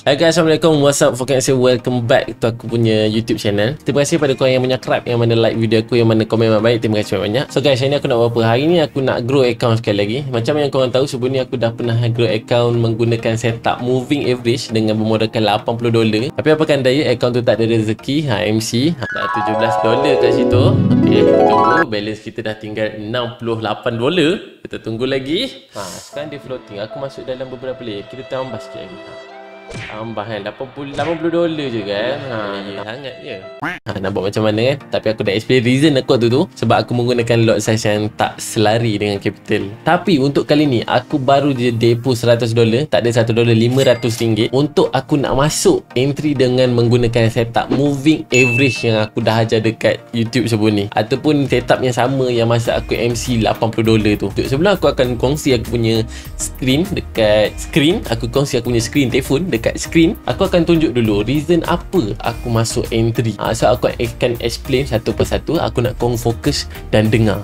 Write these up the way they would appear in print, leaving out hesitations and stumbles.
Hai guys, Assalamualaikum, what's up, welcome back to aku punya YouTube channel. Terima kasih pada korang yang subscribe, yang mana like video aku, yang mana komen baik. Terima kasih banyak. So guys, hari ni aku nak buat apa? Hari ni aku nak grow account sekali lagi. Macam yang korang tahu, sebelum ni aku dah pernah grow account menggunakan setup moving average dengan bermodalkan $80. Tapi apakah daya, account tu tak ada rezeki. MC dah $17 kat situ. Okay, kita tunggu. Balance kita dah tinggal $68. Kita tunggu lagi. Sekarang dia floating. Aku masuk dalam beberapa layer. Kita tambah sikit lagi. Tambah kan $80 je kan. Sangat je. Nak buat macam mana kan. Tapi aku dah explain reason aku tu sebab aku menggunakan lot size yang tak selari dengan capital. Tapi untuk kali ni aku baru je depo $100. Tak ada $1, RM500 untuk aku nak masuk entry dengan menggunakan setup moving average yang aku dah ajar dekat YouTube sebelum ni, ataupun setup yang sama yang masa aku MC $80 tu. Sebelum aku akan kongsi aku punya screen dekat screen, aku kongsi aku punya screen telefon dekat screen, aku akan tunjuk dulu reason apa aku masuk entry. So aku akan explain satu persatu. Aku nak korang fokus dan dengar.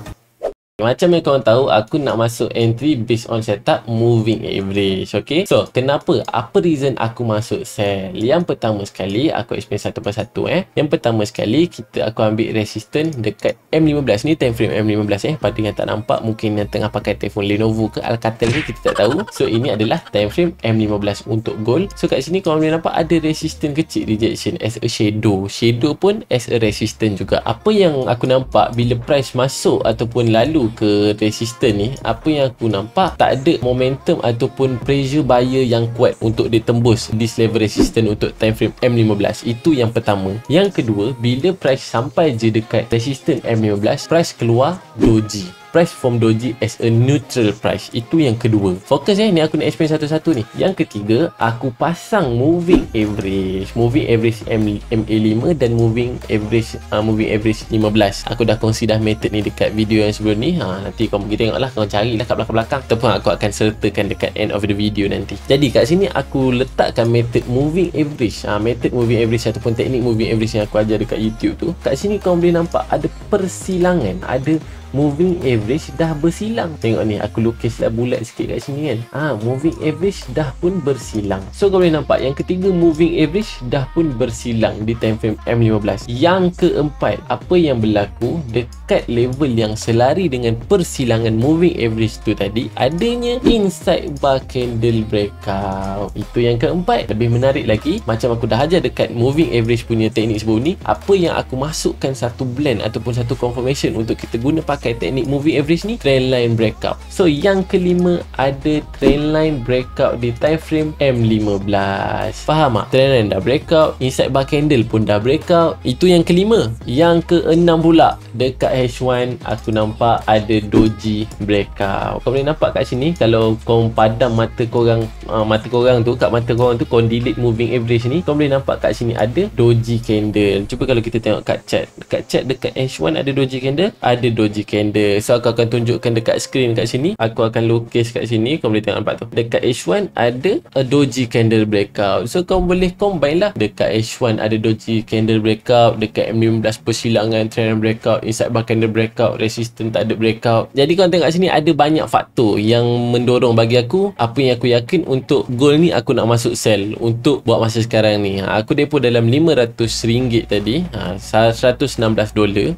Macam yang korang tahu, aku nak masuk entry based on setup moving average. Okay, so kenapa? Apa reason aku masuk sell? Yang pertama sekali, aku explain satu persatu. Yang pertama sekali, aku ambil resistance dekat M15. Ni time frame M15. Pada yang tak nampak, mungkin yang tengah pakai telefon Lenovo ke Alcatel ke, kita tak tahu. So ini adalah time frame M15 untuk gold. So kat sini korang boleh nampak ada resistance kecil, rejection as a shadow. Shadow pun as a resistance juga. Apa yang aku nampak bila price masuk ataupun lalu ke resistance ni, apa yang aku nampak, tak ada momentum ataupun pressure buyer yang kuat untuk ditembus this level resistance untuk time frame M15. Itu yang pertama. Yang kedua, bila price sampai je dekat resistance M15, price keluar doji. Price from doji as a neutral price. Itu yang kedua. Fokus ni aku nak explain satu-satu ni. Yang ketiga, aku pasang moving average. Moving average MA5 dan moving average 15. Aku dah kongsi dah method ni dekat video yang sebelum ni. Nanti korang pergi tengok lah, korang carilah kat belakang-belakang, ataupun aku akan sertakan dekat end of the video nanti. Jadi kat sini aku letakkan method moving average. Method moving average ataupun teknik moving average yang aku ajar dekat YouTube tu. Kat sini korang boleh nampak ada persilangan, ada moving average dah bersilang. Tengok ni, aku lukislah bulat sikit kat sini kan. Moving average dah pun bersilang. So kau boleh nampak yang ketiga, moving average dah pun bersilang di time frame M15. Yang keempat, apa yang berlaku dekat level yang selari dengan persilangan moving average tu tadi, adanya inside bar candle breakout. Itu yang keempat. Lebih menarik lagi, macam aku dah ajar dekat moving average punya teknik sebelum ni, apa yang aku masukkan satu blend ataupun satu confirmation untuk kita guna pakai teknik moving average ni, trendline breakout. So yang kelima, ada trendline breakout di time frame M15. Faham tak? Trendline dah breakout, inside bar candle pun dah breakout. Itu yang kelima. Yang keenam pula, dekat H1 aku nampak ada doji breakout. Kau boleh nampak kat sini, kalau kau padam mata korang tu, kat mata korang tu kau delete moving average ni, kau boleh nampak kat sini ada doji candle. Cuba kalau kita tengok kat chart, dekat H1 ada doji candle, ada doji candle. So aku akan tunjukkan dekat screen kat sini. Aku akan lukis kat sini, kau boleh tengok nampak tu. Dekat H1 ada a doji candle breakout. So kau boleh combine lah. Dekat H1 ada doji candle breakout, dekat M15 persilangan trend breakout, inside bar candle breakout, resistance tak ada breakout. Jadi kau tengok kat sini ada banyak faktor yang mendorong bagi aku. Apa yang aku yakin untuk gold ni aku nak masuk sell untuk buat masa sekarang ni. Aku depo dalam RM500 tadi. $116.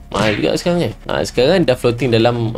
Mahal juga sekarang kan. Sekarang dah floating dalam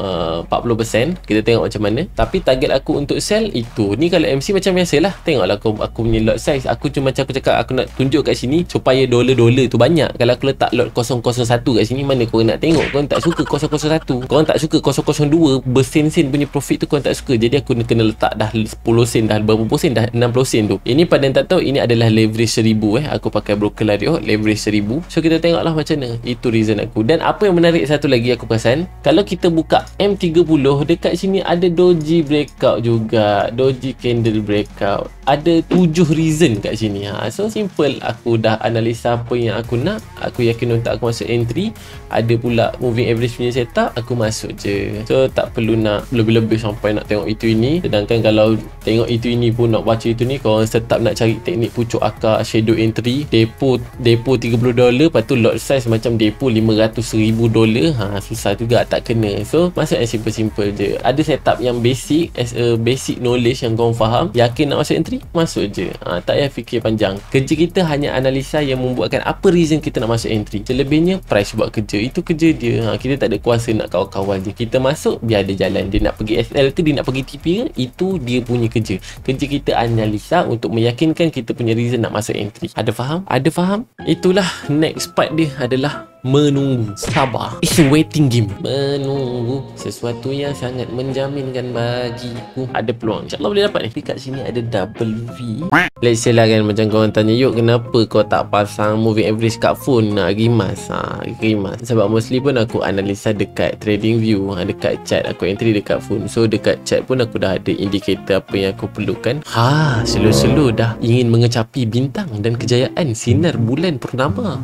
40%. Kita tengok macam mana. Tapi target aku untuk sell itu. Ni kalau MC macam biasalah. Tengoklah aku punya lot size. Aku cuma macam aku cakap, aku nak tunjuk kat sini supaya dolar-dolar tu banyak. Kalau aku letak lot 001 kat sini, mana korang nak tengok? Korang tak suka 001, korang tak suka 002 bersen-sen punya profit tu, korang tak suka. Jadi aku kena letak dah 10 sen, dah berapa sen, dah 60 sen tu. Ini pada yang tak tahu, ini adalah leverage 1000. Aku pakai broker Lariot, leverage 1000. So kita tengoklah macam mana. Itu reason aku. Dan apa yang menarik satu lagi aku perasan, kalau kita buka M30, dekat sini ada doji breakout juga, doji candle breakout. ada 7 reason kat sini. So simple, aku dah analisa apa yang aku nak. Aku yakin untuk aku masuk entry. Ada pula moving average punya setup, aku masuk je. So tak perlu nak lebih-lebih sampai nak tengok itu ini. Sedangkan kalau tengok itu ini pun nak baca itu ni, korang tetap nak cari teknik pucuk akar, shadow entry, depo $30, lepas tu lot size macam depo $500,000. Susah juga, tak kena. So masuk yang simple-simple je. Ada setup yang basic, as a basic knowledge yang korang faham, yakin nak masuk entry, masuk je. Tak payah fikir panjang. Kerja kita hanya analisa yang membuatkan apa reason kita nak masuk entry. Selebihnya price buat kerja, itu kerja dia. Kita tak ada kuasa nak kawal-kawal je. Kita masuk, biar dia jalan. Dia nak pergi SL ke, dia nak pergi TP ke, itu dia punya kerja. Kerja kita analisa untuk meyakinkan kita punya reason nak masuk entry. Ada faham? Ada faham? Itulah next part dia adalah menunggu. Sabar. It's a waiting game. Menunggu sesuatu yang sangat menjaminkan bagiku ada peluang. InsyaAllah boleh dapat ni. Tapi kat sini ada double V. Let's say lah kan, macam korang tanya, Yuk, kenapa kau tak pasang moving average kat phone nak rimas? Rimas. Sebab mostly pun aku analisa dekat trading view, dekat chart. Aku entry dekat phone. So dekat chart pun aku dah ada indikator apa yang aku perlukan. Slow-slow dah ingin mengecapi bintang dan kejayaan sinar bulan purnama.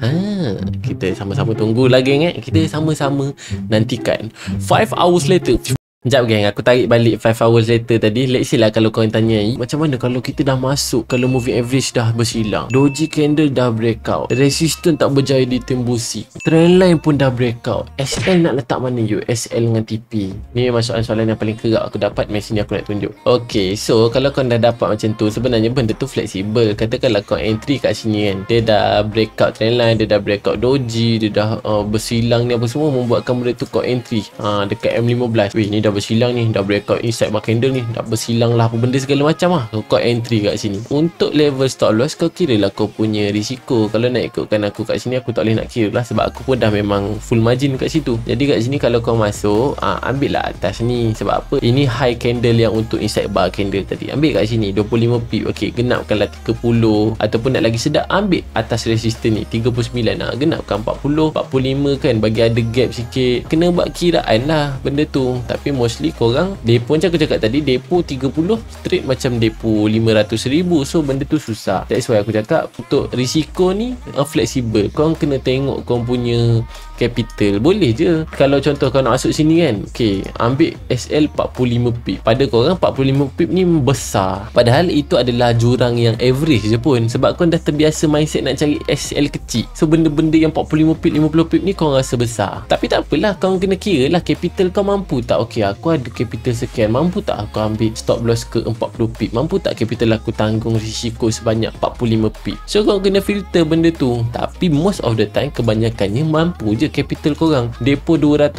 Kita sama-sama tunggu lagi, kita sama-sama nantikan. 5 hours later. Sekejap geng, aku tarik balik 5 hours later tadi. Let's say lah kalau korang tanya, macam mana kalau kita dah masuk, kalau moving average dah bersilang, doji candle dah breakout, resistance tak berjaya ditembusi, trendline pun dah breakout, SL nak letak mana you? SL dengan TP. Ni memang soalan yang paling kerap aku dapat. Mesin ni aku nak tunjuk. Okay, so kalau korang dah dapat macam tu, sebenarnya benda tu fleksibel. Katakanlah korang entry kat sini kan, dia dah breakout trendline, dia dah breakout doji, dia dah bersilang ni apa semua, membuatkan benda tu kau entry dekat M15. Weh, ni dah bersilang ni, dah breakout inside bar candle ni, dah bersilang lah apa benda segala macam lah. Kau entry kat sini. Untuk level stop loss, kau kira lah kau punya risiko. Kalau nak ikutkan aku kat sini, aku tak boleh nak kira lah, sebab aku pun dah memang full margin kat situ. Jadi kat sini kalau kau masuk, ambil lah atas ni. Sebab apa? Ini high candle yang untuk inside bar candle tadi. Ambil kat sini 25 pip. Ok, genapkanlah 30. Ataupun nak lagi sedap, ambil atas resistance ni 39. Genapkan 40, 45 kan, bagi ada gap sikit. Kena buat kiraan lah benda tu. Tapi mostly korang, depo macam aku cakap tadi, depo 30 straight macam depo 500,000. So benda tu susah. That's why aku cakap untuk risiko ni fleksibel. Korang kena tengok korang punya capital. Boleh je kalau contoh kau nak masuk sini kan, okay, ambil SL 45 pip. Pada korang 45 pip ni besar, padahal itu adalah jurang yang average je pun, sebab kau dah terbiasa mindset nak cari SL kecil. So benda-benda yang 45 pip 50 pip ni kau rasa besar. Tapi tak apalah, kau kena kira lah capital kau mampu tak. Okay, aku ada capital sekian, mampu tak aku ambil stop loss ke 40 pip? Mampu tak capital aku tanggung risiko sebanyak 45 pip? So kau kena filter benda tu. Tapi most of the time, kebanyakannya mampu je capital korang. Depo $200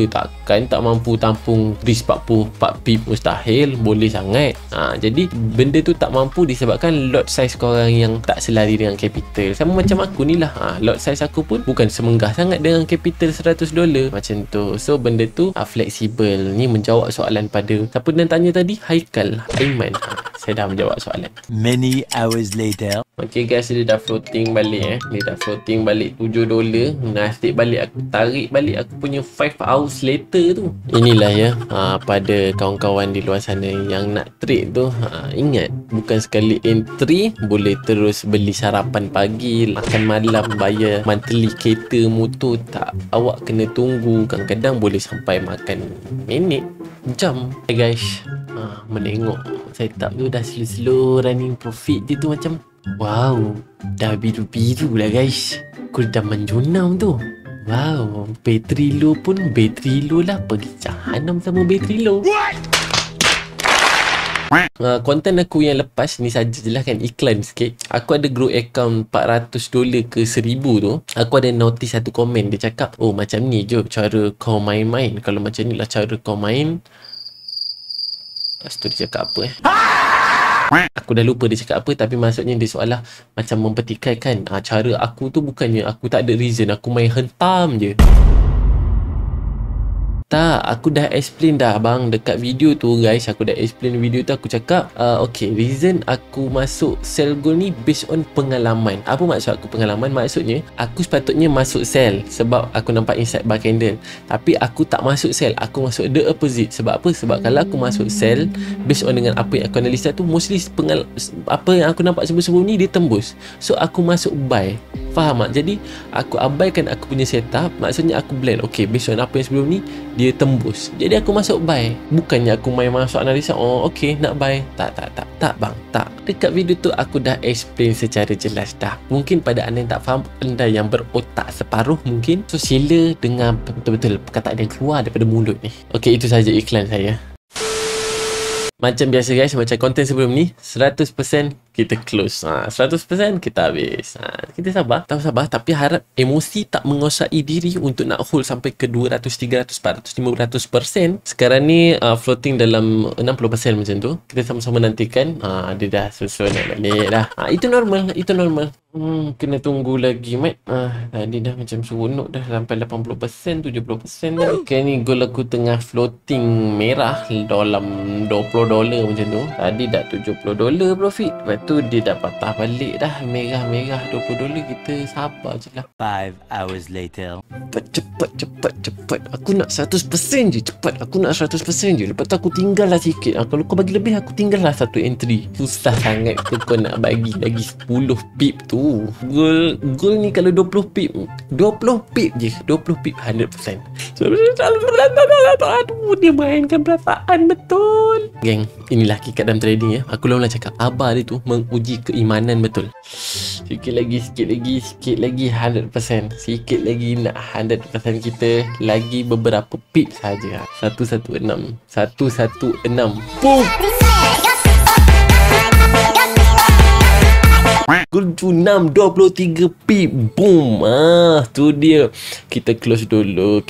takkan tak mampu tampung risk 44 pip, mustahil. Boleh sangat. Jadi benda tu tak mampu disebabkan lot size korang yang tak selari dengan capital. Sama macam aku ni lah, lot size aku pun bukan semenggah sangat dengan capital $100 macam tu. So benda tu fleksibel. Ni menjawab soalan pada siapa yang tanya tadi, Haikal Aiman. Saya dah menjawab soalan. Many hours later. Okay guys, dia dah floating balik Dia dah floating balik $7. Nasib balik aku tarik balik aku punya 5 hours later tu. Inilah ya, pada kawan-kawan di luar sana yang nak trade tu, ingat, bukan sekali entry boleh terus beli sarapan pagi, makan malam, bayar monthly kereta, motor. Tak, awak kena tunggu. Kadang-kadang boleh sampai makan minit, jam. Hey guys, menengok setup tu dah slow-slow running profit dia tu macam wow, dah biru-biru lah guys. Kudaman junam tu. Wow, bateri low pun bateri low lah. Pergi jahanam sama bateri low. Konten aku yang lepas ni saja je lah kan, iklan sikit. Aku ada grow account $400 ke 1000 tu. Aku ada notice satu komen, dia cakap, oh macam ni je cara kau main-main. Kalau macam ni lah cara kau main. Lepas tu dia cakap apa aku dah lupa dia cakap apa. Tapi maksudnya dia seolah macam mempertikaikan cara aku tu bukannya aku tak ada reason, aku main hentam je. Tak, aku dah explain dah bang dekat video tu guys. Aku dah explain video tu, aku cakap okay, reason aku masuk sell gold ni based on pengalaman. Apa maksud aku pengalaman? Maksudnya aku sepatutnya masuk sell sebab aku nampak inside bar candle, tapi aku tak masuk sell, aku masuk the opposite. Sebab apa? Sebab kalau aku masuk sell based on dengan apa yang aku analisa tu, mostly apa yang aku nampak sebelum-sebelum ni dia tembus, so aku masuk buy. Faham tak? Jadi aku abaikan aku punya setup. Maksudnya aku blend, okay, based on apa yang sebelum ni dia tembus, jadi aku masuk buy. Bukannya aku main masuk analisa, oh okay nak buy. Tak bang, tak. Dekat video tu aku dah explain secara jelas dah. Mungkin pada anda yang tak faham, anda yang berotak separuh mungkin, so sila dengar betul-betul perkataan yang keluar daripada mulut ni. Okay, itu saja iklan saya. Macam biasa guys, macam konten sebelum ni, 100% kita close. 100% kita habis. Kita sabar, tak sabar, tapi harap emosi tak menguasai diri untuk nak hold sampai ke 200, 300, 400, 500%. Sekarang ni floating dalam 60% macam tu. Kita sama-sama nantikan. Dia dah susun nak balik dah. Itu normal, itu normal. Kena tunggu lagi mat. Tadi dah macam seronok dah sampai 80%, 70% dah. Okay, ni gold aku tengah floating merah dalam $20 macam tu. Tadi dah $70 profit. Lepas tu dia dah patah balik dah. Merah-merah $20. Kita sabar je lah. 5 hours later. Cepat. Aku nak 100% je. Cepat. Aku nak 100% je. Lepas tu aku tinggal lah sikit. Kalau kau bagi lebih, aku tinggal lah satu entry. Susah sangat tu kau nak bagi lagi 10 pip tu. Gold ni kalau 20 pip je. 20 pip 100%. Aduh, dia mainkan perasaan betul. Geng, inilah hakikat dalam trading ya. Aku ulang cakap, abah dia tu menguji keimanan betul. Sikit lagi 100%. Sikit lagi nak 100% kita. Lagi beberapa pip saja. 116. Boom. Gold 6 23 pip. Boom. Tu dia. Kita close dulu.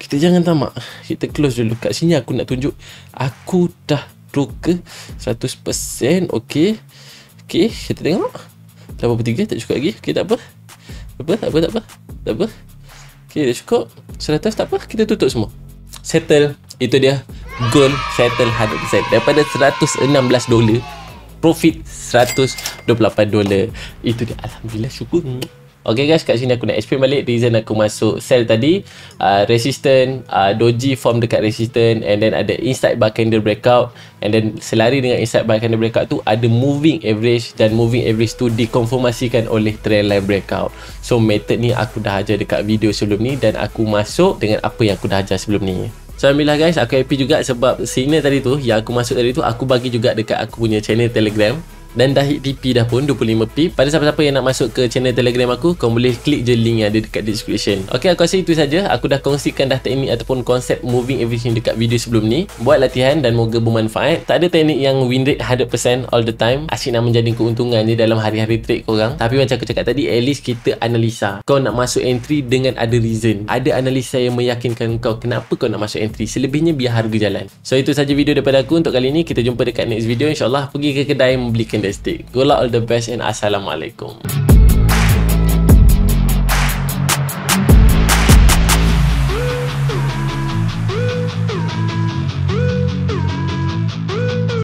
Kita jangan tamak. Kita close dulu. Kat sini aku nak tunjuk aku dah broker 100%. Okay, kita tengok 83 tak cukup lagi. Okay, tak apa. Okay, dah cukup 100, tak apa. Kita tutup semua. Settle. Itu dia. Gold settle 100%. Daripada $116, profit $128. Itu dia. Alhamdulillah, syukur. Okay guys, kat sini aku nak explain balik reason aku masuk sell tadi. Resistance, doji form dekat resistance, and then ada inside bar candle breakout, and then selari dengan inside bar candle breakout tu ada moving average, dan moving average tu dikonfirmasikan oleh trend line breakout. So method ni aku dah ajar dekat video sebelum ni, dan aku masuk dengan apa yang aku dah ajar sebelum ni. So alhamdulillah guys, aku happy juga sebab signal tadi tu yang aku masuk tadi tu aku bagi juga dekat aku punya channel Telegram. Dan dah hit TP dah pun 25 pip. Pada siapa-siapa yang nak masuk ke channel Telegram aku, kau boleh klik je link yang ada dekat description. Okay, aku rasa itu saja. Aku dah kongsikan dah teknik ataupun konsep moving average dekat video sebelum ni. Buat latihan dan moga bermanfaat. Tak ada teknik yang win rate 100% all the time. Asyik nak menjadi keuntungan je dalam hari-hari trade korang. Tapi macam aku cakap tadi, at least kita analisa. Kau nak masuk entry dengan ada reason. Ada analisa yang meyakinkan kau kenapa kau nak masuk entry. Selebihnya biar harga jalan. So itu saja video daripada aku untuk kali ni. Kita jumpa dekat next video. InsyaAllah pergi ke kedai membelikan the stick. Go lah, all the best and Assalamualaikum.